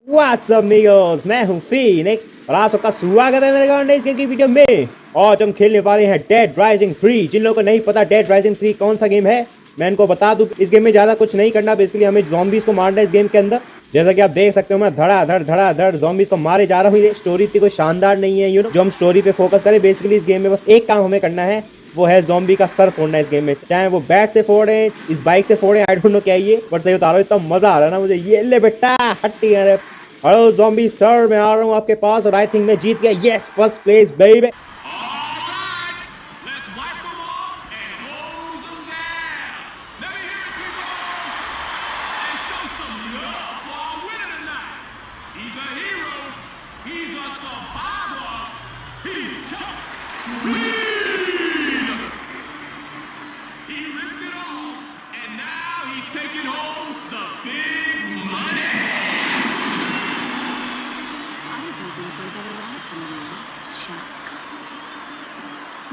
What's up amigos, मैं हूँ Phoenix और आप सबका स्वागत है मेरे गांडे इस गेम की वीडियो में। आज हम खेलने वाले हैं डेड राइजिंग 3। जिन लोगों को नहीं पता डेड राइजिंग 3 कौन सा गेम है, मैं इनको बता दूं। इस गेम में ज़्यादा कुछ नहीं करना, बेसिकली हमें ज़ॉम्बीज़ को मारना है इस गेम के अंदर। जैसा कि आप देख सकते हो, मैं धड़ाधड़ ज़ॉम्बीज़ को मारे जा रहा हूँ। ये स्टोरी इतनी कोई शानदार नहीं है, जो हम स्टोरी पे फोकस करें। बेसिकली इस गेम में बस एक काम हमें करना है, वो है ज़ॉम्बी का सर फोड़ना इस गेम में। चाहे वो बैट से फोड़े, इस बाइक से फोड़े, आई डोंट नो क्या ये, बट सही बता रहा हूँ, इतना मजा आ रहा है ना मुझे। ये ले बेटा हट्टी है। हेलो ज़ॉम्बी सर, मैं आ रहा हूँ आपके पास और आई थिंक मैं जीत गया। Yes, first place baby.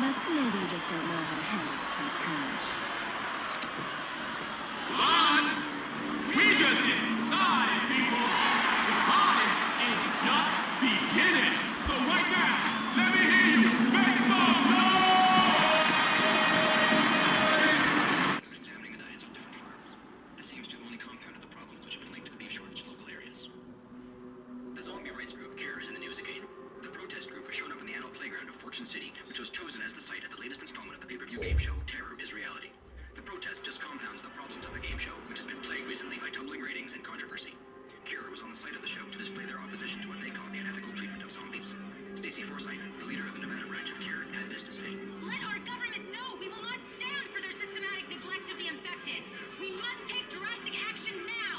But maybe you just don't know how to handle the tycoons. We just getting started, people. The carnage is just beginning. So right now, let me hear you make some noise. Examining the diets of different farms. This seems to have only compounded the problems which have been linked to the beef shortage in local areas. The zombie rights group Cure is in the news again. The protest group has shown up in the adult playground of Fortune City, which was chosen as the site of the latest installment of the pay-per-view game show, Terror is Reality. The protest just compounds the problems of the game show, which has been plagued recently by tumbling ratings and controversy. Cure was on the site of the show to display their opposition to what they call the unethical treatment of zombies. Stacey Forsythe, the leader of the Nevada branch of Cure, had this to say. Let our government know we will not stand for their systematic neglect of the infected. We must take drastic action now.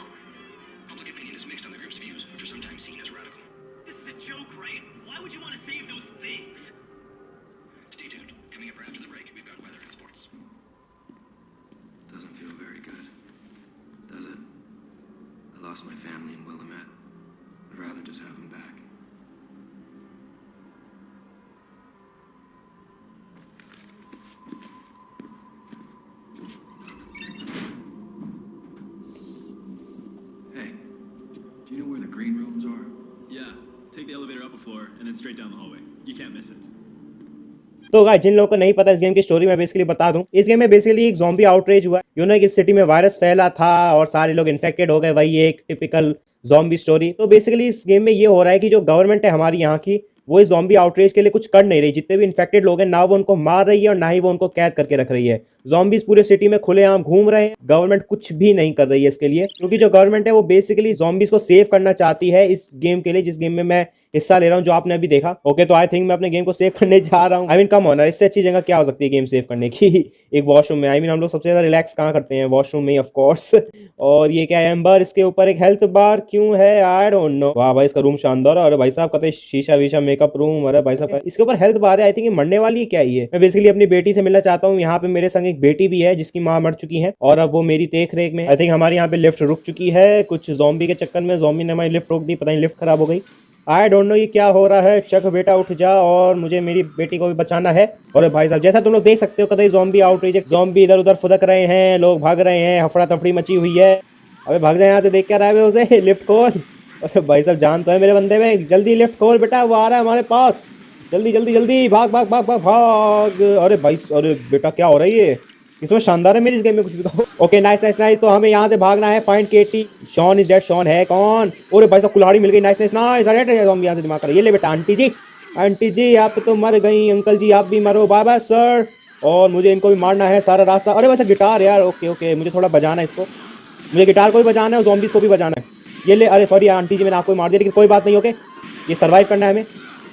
Public opinion is mixed on the group's views, which are sometimes seen as radical. This is a joke, right? Why would you want to save those things? Stay tuned. Coming up after the break, we've got weather and sports. Doesn't feel very good, does it? I lost my family in Willamette. I'd rather just have them back. Hey, do you know where the green rooms are? Yeah, take the elevator up a floor and then straight down the hallway. You can't miss it. तो guys, जिन लोगों को नहीं पता इस game की story मैं basically बता दूं। इस गेम में बेसिकली एक ज़ॉम्बी आउटरेज हुआ, कि इस सिटी में वायरस फैला था और सारे लोग इन्फेक्टेड हो गए। वही एक टिपिकल ज़ॉम्बी स्टोरी। तो बेसिकली इस गेम में ये हो रहा है कि जो गवर्नमेंट है हमारी यहाँ की, वो इस ज़ॉम्बी आउटरेज के लिए कुछ कर नहीं रही। जितने भी इन्फेक्टेड लोग हैं, ना वो उनको मार रही है और ना ही वो उनको कैद करके रख रही है। ज़ॉम्बीज पूरे सिटी में खुलेआम घूम रहे हैं, गवर्नमेंट कुछ भी नहीं कर रही है इसके लिए। क्योंकि जो गवर्नमेंट है वो बेसिकली ज़ॉम्बीज को सेव करना चाहती है इस गेम के लिए, जिस गेम में मैं हिस्सा ले रहा हूं, जो आपने अभी देखा। ओके, तो आई थिंक मैं अपने गेम को सेव करने जा रहा हूं। आई मीन कम ऑन, इससे अच्छी जगह क्या हो सकती है गेम सेव करने की। एक वॉशरूम में। आई मीन हम लोग सबसे ज्यादा रिलैक्स कहाँ करते हैं? वॉशरूम में, ऑफ कोर्स। और ये क्या है एम्बर, इसके ऊपर एक हेल्थ बार क्यों है? I don't know. वाह भाई, इसका रूम शानदार है। अरे भाई साहब, कहते शीशा वीशा मेकअप रूम। अरे भाई साहब, इसके ऊपर हेल्थ बार है। आई थिंक ये मरने वाली है क्या ये? मैं बेसिकली अपनी बेटी से मिलना चाहता हूँ। यहाँ पे मेरे संग एक बेटी भी है जिसकी माँ मर चुकी है और अब वो मेरी देख रेख में। आई थिंक हमारे यहाँ पे लिफ्ट रुक चुकी है कुछ ज़ॉम्बी के चक्कर में। ज़ॉम्बी ने हमारी लिफ्ट रोक दी, पता नहीं लिफ्ट खराब हो गई। आई डोंट नो ये क्या हो रहा है। चक बेटा उठ जा और मुझे मेरी बेटी को भी बचाना है। और भाई साहब, जैसा तुम लोग देख सकते हो, कतई ज़ॉम्बी आउटरीच, ज़ॉम्बी इधर उधर फुदक रहे हैं, लोग भाग रहे हैं, हफड़ा तफड़ी मची हुई है। अबे भाग जाए यहाँ से, देख क्या रहा है उसे। लिफ्ट खोल। अरे भाई साहब, जान तो है मेरे बंदे में। जल्दी लिफ्ट खोल बेटा, वो आ रहा है हमारे पास। जल्दी जल्दी जल्दी भाग भाग भाग भाग भाग। अरे भाई, अरे बेटा क्या हो रहा है ये? इसमें शानदार है मेरी इस गेम में कुछ भी कहो। Okay, nice nice nice. तो हमें यहाँ से भागना है। Find Katie. Shaun is dead. Shaun है कौन? अरे भाई साहब, कुल्हाड़ी मिल गई। Nice nice nice. अरे ज़ॉम्बी यहाँ से दिमाग कर। ये ले बेटा। आंटी जी, आंटी जी आप तो मर गई। अंकल जी आप भी मरो। Bye bye sir. और मुझे इनको भी मारना है सारा रास्ता। अरे वैसे गिटार यार। ओके ओके, मुझे थोड़ा बजाना है इसको। मुझे गिटार को भी बजाना है और ज़ॉम्बीज़ को भी बजाना है। ये ले। अरे सॉरी आंटी जी, मैंने आपको मार दिया, लेकिन कोई बात नहीं। ओके, ये सर्वाइव करना है हमें।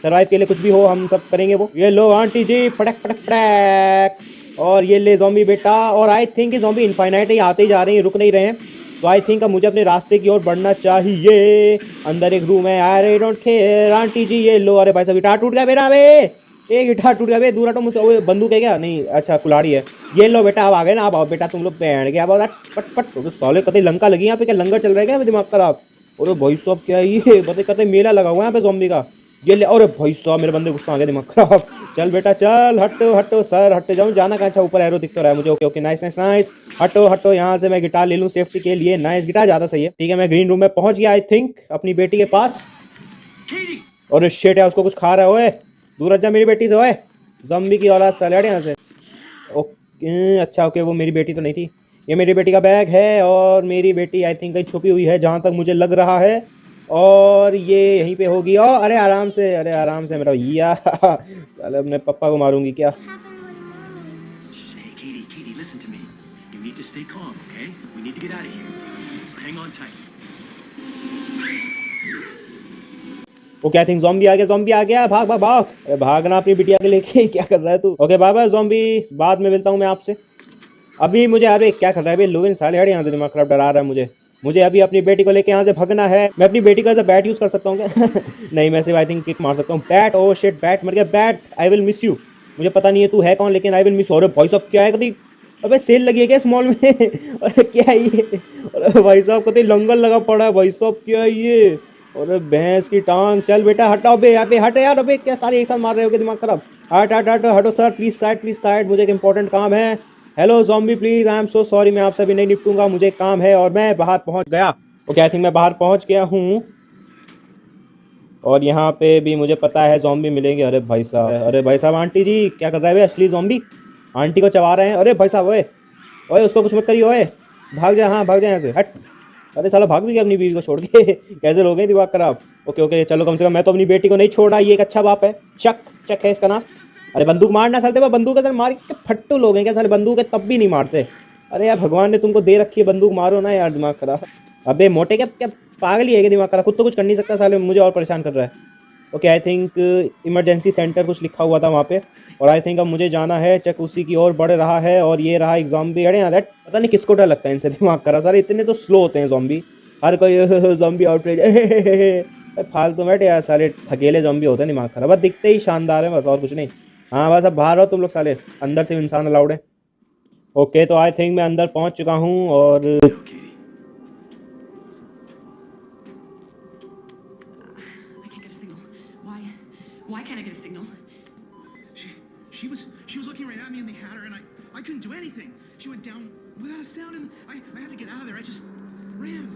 सर्वाइव के लिए कुछ भी हो हम सब करेंगे वो। ये लो आंटी जी, फटक फटक फटक। और ये ले ज़ॉम्बी बेटा। और आई थिंक ज़ॉम्बी इनफाइनाइट ही आते ही जा रहे हैं, रुक नहीं रहे हैं। तो आई थिंक अब मुझे अपने रास्ते की ओर बढ़ना चाहिए। अंदर एक रूम है। I don't care. आंटी जी ये लो। अरे भाई साहब, गिटार टूट गया मेरा बे। ये गिटार टूट गया बे। दूर हटो मुझसे। वो बंदूक है क्या? नहीं, अच्छा कुल्हाड़ी है। ये लो बेटा, अब आ गए ना। अब आओ बेटा, तुम लोग बैठ गया। अब पट पट। तो साले कतई लंका लगी यहाँ पे। क्या लंगर चल रहा है क्या? दिमाग खराब। अरे भाई साहब क्या ये? बताइए, कतई मेला लगा हुआ है यहाँ पे ज़ॉम्बी का। ये ले। अरे भाई साहब मेरे बंदे गुस्सा आ गया, दिमाग खराब। चल बेटा चल, हटो हटो सर, हट जाऊँ, जाना कहाँ? अच्छा ऊपर एरो दिख तो रहा है मुझे। Okay okay, nice nice nice. हटो हटो यहाँ से, मैं गिटार ले लूँ सेफ्टी के लिए। नाइस, गिटार ज़्यादा सही है। ठीक है, मैं ग्रीन रूम में पहुंच गया आई थिंक, अपनी बेटी के पास। और शिट है, उसको कुछ खा रहा है। ओए दूर हट जा मेरी बेटी से। ओए ज़ॉम्बी की औलाद, साले हट यहाँ से। ओके अच्छा, ओके वो मेरी बेटी तो नहीं थी। ये मेरी बेटी का बैग है, और मेरी बेटी आई थिंक कहीं छुपी हुई है जहाँ तक मुझे लग रहा है। और ये यहीं पे होगी। ओ अरे आराम से, अरे आराम से मेरा भैया। साले अपने पापा को मारूंगी क्या? Shh, hey, Katie, listen to me. You need to stay calm, okay? We need to get out of here. So hang on tight. Okay I think zombie आ गया, ज़ॉम्बी आ गया। भाग भाग भाग, अरे भागना अपनी बिटिया के लेके। क्या कर रहा है तू? ओके बाय बाय ज़ॉम्बी, बाद में मिलता हूँ मैं आपसे। अभी मुझे, अरे क्या कर रहा है भाई लोविन, साले हट यहाँ से, दिमाग खराब डरा रहा है मुझे। मुझे अभी अपनी बेटी को लेके यहाँ से भगना है। मैं अपनी बेटी को एज अ बैट यूज़ कर सकता हूँ क्या? नहीं, मैं सिर्फ आई थिंक किक मार सकता हूँ। बैट, ओ शिट, बैट मर गया। Bat, I will miss you. मुझे पता नहीं है तू है कौन, लेकिन आई विल मिस। अरे भाई साहब क्या है कभी? अबे सेल लगी है क्या इस मॉल में? अरे क्या है ये? अरे भाई साहब कभी लंगर लगा पड़ा है भाई साहब, क्या है ये? अरे भैंस की टांग। चल बेटा हटाओ बे, यहाँ पे हट यार। अबे क्या सारे एक साथ मार रहे हो, दिमाग खराब। हट हट हट हटो sir, please side, please side, मुझे एक इंपॉर्टेंट काम है। Hello zombie please, I am so sorry, मैं आपसे अभी नहीं निपटूंगा, मुझे एक काम है। और मैं बाहर पहुंच गया। ओके आई थिंक मैं बाहर पहुंच गया हूँ। और यहाँ पे भी मुझे पता है ज़ॉम्बी मिलेंगे। अरे भाई साहब, अरे भाई साहब, आंटी जी क्या कर रहा है भाई? असली ज़ॉम्बी आंटी को चबा रहे हैं। अरे भाई साहब, ओए ओए उसको कुछ मत करिए। ओए भाग जा, हाँ भाग जा यहाँ से, हट। अरे साला भाग भी गया अपनी बीवी को छोड़ के। कैसे लोग हैं, दिमाग खराब। ओके ओके चलो, कम से कम मैं तो अपनी बेटी को नहीं छोड़ा, ये एक अच्छा बाप है। चक चक है इसका नाम। अरे बंदूक मारना सालते, बंदूक के साथ मार के फट्टू लोग हैं क्या साले? बंदूक है तब भी नहीं मारते। अरे यार भगवान ने तुमको दे रखी है बंदूक, मारो ना यार, दिमाग खराब। अबे मोटे क्या क्या पागल ही है क्या? दिमाग खराब, खुद तो कुछ कर नहीं सकता साले, मुझे और परेशान कर रहा है। Okay I think emergency centre कुछ लिखा हुआ था वहाँ पे। और आई थिंक अब मुझे जाना है, चक उसी की ओर बढ़ रहा है। और ये रहा एक ज़ॉम्बी। अरे यार पता नहीं किसको डर लगता है इनसे, दिमाग खराब सारे, इतने तो स्लो होते हैं ज़ॉम्बी। हर कोई ज़ॉम्बी आउटरेज। फालतू बैठे यार साले, थकेले ज़ॉम्बी होते हैं, दिमाग खराब। बस दिखते ही शानदार है बस, और कुछ नहीं। हाँ बस अब बाहर हो तुम लोग साले, अंदर से इंसान अलाउड है। ओके तो आई थिंक मैं अंदर पहुंच चुका हूँ। और No, Katie. I can't get a signal. Why? Why can't I get a signal? She was looking right at me and they had her and I couldn't do anything. She went down without a sound and I had to get out of there. I just ran.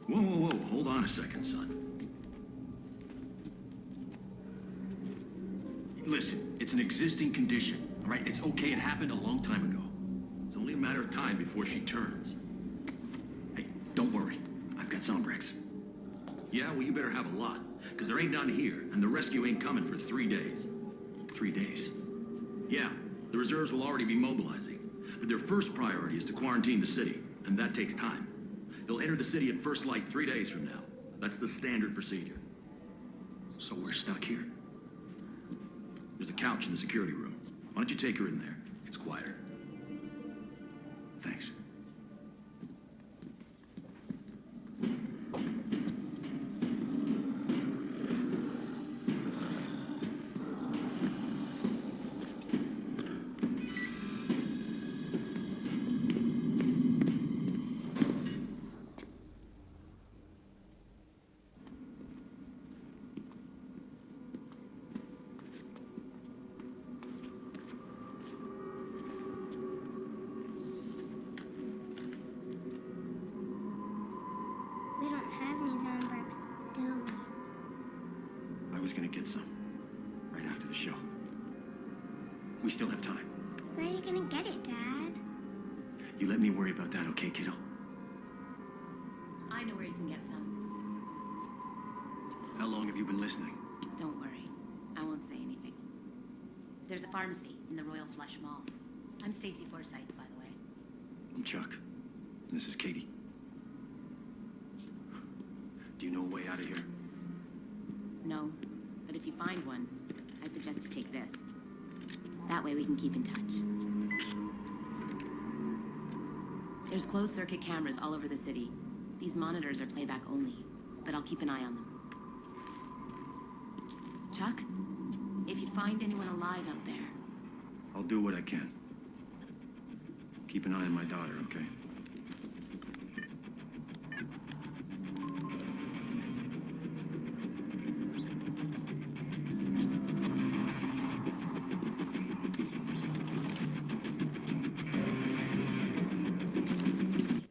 Whoa. Hold on a second, son. Listen, it's an existing condition, all right? It's okay. It happened a long time ago. It's only a matter of time before she turns. Hey, don't worry. I've got Zombrex. Yeah, well, you better have a lot, because there ain't none here, and the rescue ain't coming for 3 days. 3 days? Yeah, the reserves will already be mobilizing, but their first priority is to quarantine the city, and that takes time. They'll enter the city at first light 3 days from now. That's the standard procedure. So we're stuck here. There's a couch in the security room. Why don't you take her in there? It's quieter. Thanks. We don't have any Zombrex, do we? I was gonna get some. Right after the show. We still have time. Where are you gonna get it, Dad? You let me worry about that, okay, kiddo? I know where you can get some. How long have you been listening? Don't worry. I won't say anything. There's a pharmacy in the Royal Flush Mall. I'm Stacy Forsythe, by the way. I'm Chuck. And this is Katie. Do you know a way out of here? No, but if you find one, I suggest you take this. That way we can keep in touch. There's closed circuit cameras all over the city. These monitors are playback only, but I'll keep an eye on them. Chuck, if you find anyone alive out there, I'll do what I can. Keep an eye on my daughter, okay?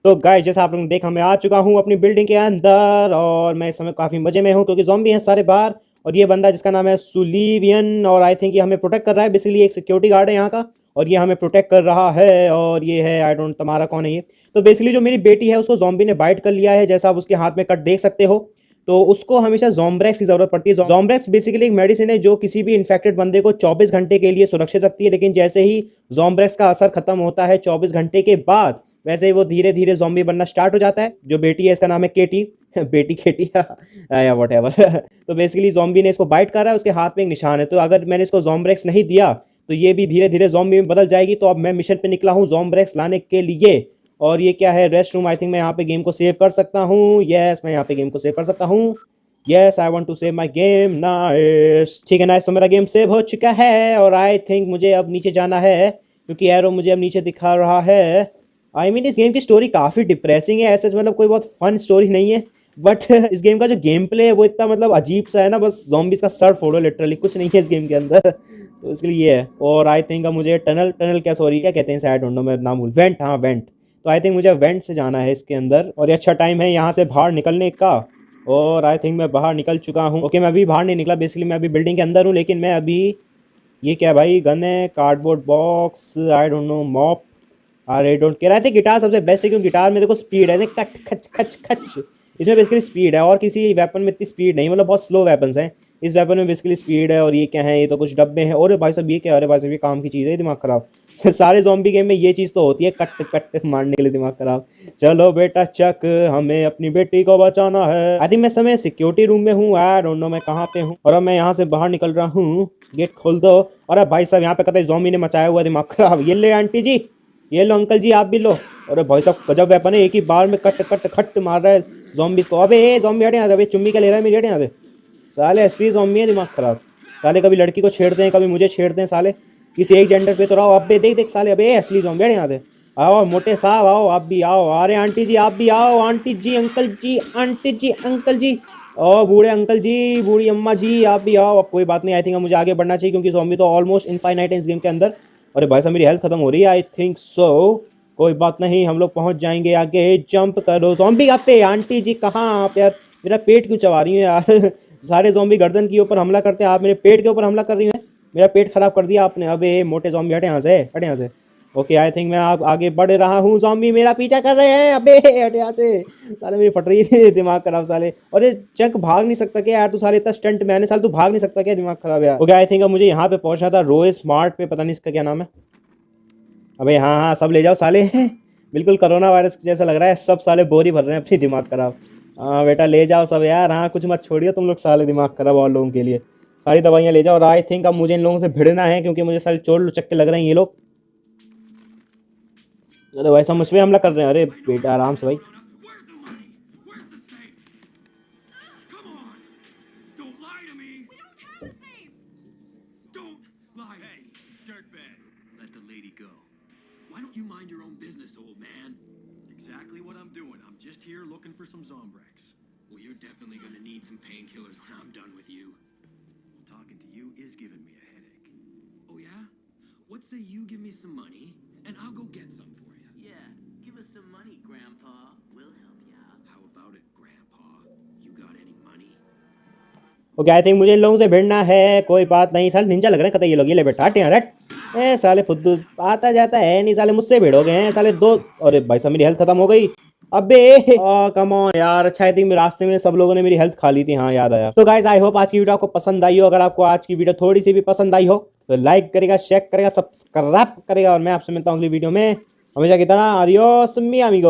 तो guys जैसा आप लोगों ने देखा मैं आ चुका हूँ अपनी बिल्डिंग के अंदर और मैं इस समय काफ़ी मज़े में हूँ क्योंकि ज़ॉम्बी हैं सारे बाहर और ये बंदा जिसका नाम है सुलीवियन और आई थिंक ये हमें प्रोटेक्ट कर रहा है। बेसिकली एक सिक्योरिटी गार्ड है यहाँ का और ये हमें प्रोटेक्ट कर रहा है और ये है आई डोंट तुम्हारा कौन है ये। तो बेसिकली जो मेरी बेटी है उसको ज़ॉम्बी ने बाइट कर लिया है, जैसा आप उसके हाथ में कट देख सकते हो। तो उसको हमेशा ज़ॉम्ब्रेक्स की ज़रूरत पड़ती है। ज़ॉम्ब्रेक्स बेसिकली एक मेडिसिन है जो किसी भी इन्फेक्टेड बंदे को 24 घंटे के लिए सुरक्षित रखती है, लेकिन जैसे ही ज़ॉम्ब्रेक्स का असर खत्म होता है 24 घंटे के बाद वैसे ही वो धीरे धीरे ज़ॉम्बी बनना स्टार्ट हो जाता है। जो बेटी है इसका नाम है केटी बेटी केटी या वट एवर तो बेसिकली ज़ॉम्बी ने इसको बाइट करा है, उसके हाथ में एक निशान है। तो अगर मैंने इसको ज़ॉम्ब्रेक्स नहीं दिया तो ये भी धीरे धीरे ज़ॉम्बी में बदल जाएगी। तो अब मैं मिशन पे निकला हूँ ज़ॉम्ब्रेक्स लाने के लिए। और ये क्या है, रेस्ट रूम। आई थिंक मैं यहाँ पे गेम को सेव कर सकता हूँ। यस मैं यहाँ पे गेम को सेव कर सकता हूँ। Yes I want to save my game. Nice, ठीक है नाइस। तो मेरा गेम सेव हो चुका है और आई थिंक मुझे अब नीचे जाना है क्योंकि एरो मुझे अब नीचे दिखा रहा है। आई मीन इस गेम की स्टोरी काफ़ी डिप्रेसिंग है ऐसे, मतलब कोई बहुत फन स्टोरी नहीं है, बट इस गेम का जो गेम प्ले है वो इतना मतलब अजीब सा है ना, बस ज़ॉम्बीज़ का सर फोड़ो, लिटरली कुछ नहीं है इस गेम के अंदर। तो इसके लिए ये है। और आई थिंक अब मुझे टनल क्या सॉरी क्या कहते हैं आई डोंट नो, मैं नाम भूल, वेंट, हाँ वेंट। तो आई थिंक मुझे वेंट से जाना है इसके अंदर और ये अच्छा टाइम है यहाँ से बाहर निकलने का। और आई थिंक मैं बाहर निकल चुका हूँ। ओके मैं अभी बाहर नहीं निकला, बेसिकली मैं अभी बिल्डिंग के अंदर हूँ, लेकिन मैं अभी ये क्या भाई, गन है, cardboard box, I don't know, mop, I don't care. I think guitar सबसे बेस्ट है क्योंकि गिटार में देखो स्पीड है, कट खच खच खच, इसमें बेसिकली स्पीड है और किसी वेपन में इतनी स्पीड नहीं, मतलब बहुत स्लो वेपन्स हैं। इस वेपन में बेसिकली स्पीड है। और ये क्या है, ये तो कुछ डब्बे हैं। और भाई साहब ये क्या, अरे भाई साहब ये काम की चीज़ है, दिमाग खराब सारे ज़ॉम्बी गेम में ये चीज़ तो होती है, कट कट मारने के लिए दिमाग खराब। चलो बेटा चक, हमें अपनी बेटी को बचाना है। आई थिंक मैं समय सिक्योरिटी रूम में हूँ, आई डोंट नो मैं कहाँ पे हूँ। और अब मैं यहाँ से बाहर निकल रहा हूँ, गेट खोल दो। और भाई साहब यहाँ पे कतई ज़ॉम्बी ने मचाया हुआ दिमाग खराब। ये ले आंटी जी, ये लो अंकल जी आप भी लो। अरे भाई साहब गजब वेपन है, एक ही बार में कट कट खट मार रहा है ज़ॉम्बीज़ को। अबे ज़ॉम्बी हटे यहाँ से, अबे चुम्मी क्या ले रहा है मेरी, हटे यहाँ से साले, असली ज़ॉम्बी है, दिमाग खराब साले। कभी लड़की को छेड़ते हैं कभी मुझे छेड़ते हैं साले, किसी एक जेंडर पे तो रहो। अबे देख देख साले, अबे असली ज़ॉम्बी हटे यहाँ से। आओ मोटे साहब आओ, आप भी आओ। अरे आंटी जी आप भी आओ, आंटी जी अंकल जी, आंटी जी अंकल जी, और बूढ़े अंकल जी, बूढ़ी अम्मा जी आप भी आओ। अब कोई बात नहीं, आई थिंक मुझे आगे बढ़ना चाहिए क्योंकि ज़ॉम्बी तो ऑलमोस्ट इनफाइनाइट है इस गेम के अंदर। अरे भाई साहब मेरी हेल्थ खत्म हो रही है, आई थिंक सो। कोई बात नहीं, हम लोग पहुंच जाएंगे आगे। जंप करो ज़ॉम्बी आप पे। आंटी जी कहाँ आप यार, मेरा पेट क्यों चबा रही हैं यार सारे ज़ॉम्बी गर्दन के ऊपर हमला करते हैं, आप मेरे पेट के ऊपर हमला कर रही हैं। मेरा पेट खराब कर दिया आपने। अबे मोटे ज़ॉम्बी हटे यहाँ से, हटे यहाँ से। ओके आई थिंक मैं आप आगे बढ़ रहा हूँ, ज़ॉम्बी मेरा पीछा कर रहे हैं। अबे हटे यहाँ से साले, मेरी फट रही है दिमाग खराब साले। और ये चक भाग नहीं सकता क्या यार, तू साले इतना स्टंट मैंने साल, तू भाग नहीं सकता क्या, दिमाग खराब यार। ओके आई थिंक अब मुझे यहाँ पे पहुँचना था, रोज स्मार्ट पे, पता नहीं इसका क्या नाम है। अबे हाँ सब ले जाओ साले बिल्कुल कोरोना वायरस जैसा लग रहा है, सब साले बोरी भर रहे हैं अपनी, दिमाग खराब। हाँ बेटा ले जाओ सब यार, हाँ कुछ मत छोड़िए तुम लोग साले, दिमाग खराब और लोगों के लिए सारी दवाइयाँ ले जाओ। और आई थिंक अब मुझे इन लोगों से भिड़ना है क्योंकि मुझे साले चोर लुचक्के लग रहे हैं ये लोग। अरे वैसा मुझ पर हमला कर रहे हैं। अरे बेटा आराम से भाई। Here looking for some Zombrex. Well, you're definitely gonna need some painkillers when I'm done with you. Well, talking to you is giving me a headache. Oh yeah? What say you give me some money and I'll go get some for you? Yeah, give us some money, Grandpa. We'll help you out. How about it, Grandpa? You got any money? Okay I think मुझे इन लोगों से भिड़ना है। कोई बात नहीं, साले Ninja लग रहे हैं कतई ये लोग। ये ले बेटा हट यहाँ, हट। ए साले फुद्दू आता जाता है नहीं साले, मुझसे भिड़ोगे हैं साले दो। अरे भाई साहब मेरी हेल्थ खत्म हो गई। अबे कम ऑन यार, अच्छा आई थिंक मेरे रास्ते में सब लोगों ने मेरी हेल्थ खा ली थी, हाँ याद आया। तो गाइस आई होप आज की वीडियो आपको पसंद आई हो। अगर आपको आज की वीडियो थोड़ी सी भी पसंद आई हो तो लाइक करेगा, शेयर करेगा, सब्सक्राइब करेगा और मैं आपसे मिलता हूँ अगली वीडियो में। हमेशा की तरह आदियोस मी अमीगो।